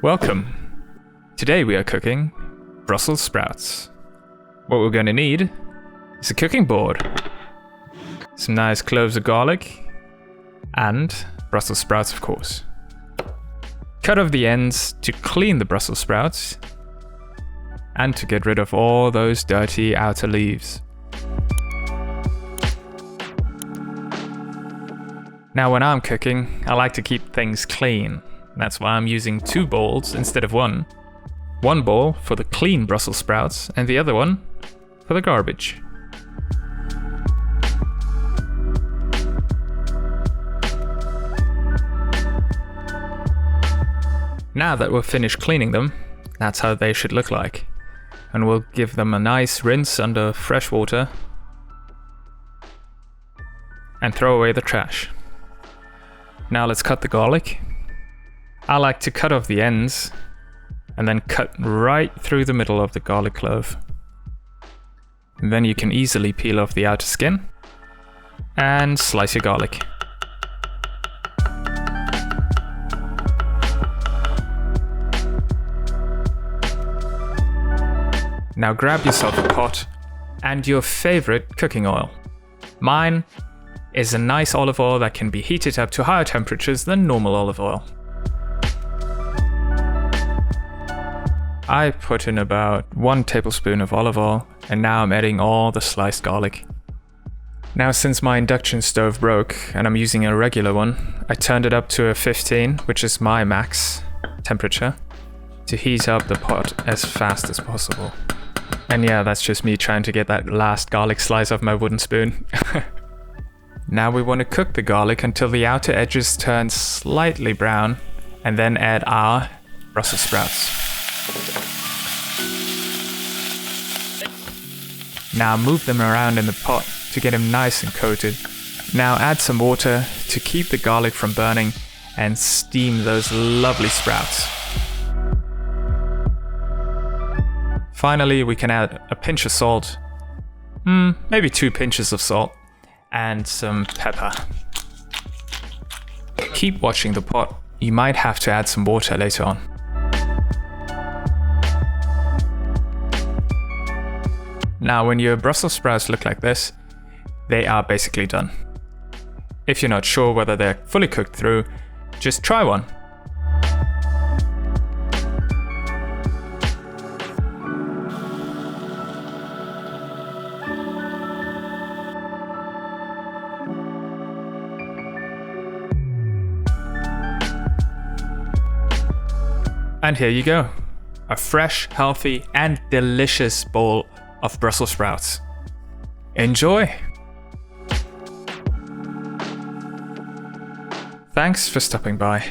Welcome! Today we are cooking Brussels sprouts. What we're going to need is a cooking board, some nice cloves of garlic, and Brussels sprouts, of course. Cut off the ends to clean the Brussels sprouts and to get rid of all those dirty outer leaves. Now when I'm cooking, I like to keep things clean. That's why I'm using 2 bowls instead of 1. One bowl for the clean Brussels sprouts and the other one for the garbage. Now that we're finished cleaning them, that's how they should look like. And we'll give them a nice rinse under fresh water and throw away the trash. Now let's cut the garlic. I like to cut off the ends and then cut right through the middle of the garlic clove. And then you can easily peel off the outer skin and slice your garlic. Now grab yourself a pot and your favorite cooking oil. Mine is a nice olive oil that can be heated up to higher temperatures than normal olive oil. I put in about 1 tablespoon of olive oil and now I'm adding all the sliced garlic. Now since my induction stove broke and I'm using a regular one, I turned it up to a 15, which is my max temperature, to heat up the pot as fast as possible. And yeah, that's just me trying to get that last garlic slice off my wooden spoon. Now we want to cook the garlic until the outer edges turn slightly brown and then add our Brussels sprouts. Now move them around in the pot to get them nice and coated. Now add some water to keep the garlic from burning and steam those lovely sprouts. Finally, we can add a pinch of salt, maybe 2 pinches of salt, and some pepper. Keep watching the pot. You might have to add some water later on. Now when your Brussels sprouts look like this, they are basically done. If you're not sure whether they're fully cooked through, just try one. And here you go, a fresh, healthy, and delicious bowl of Brussels sprouts. Enjoy! Thanks for stopping by.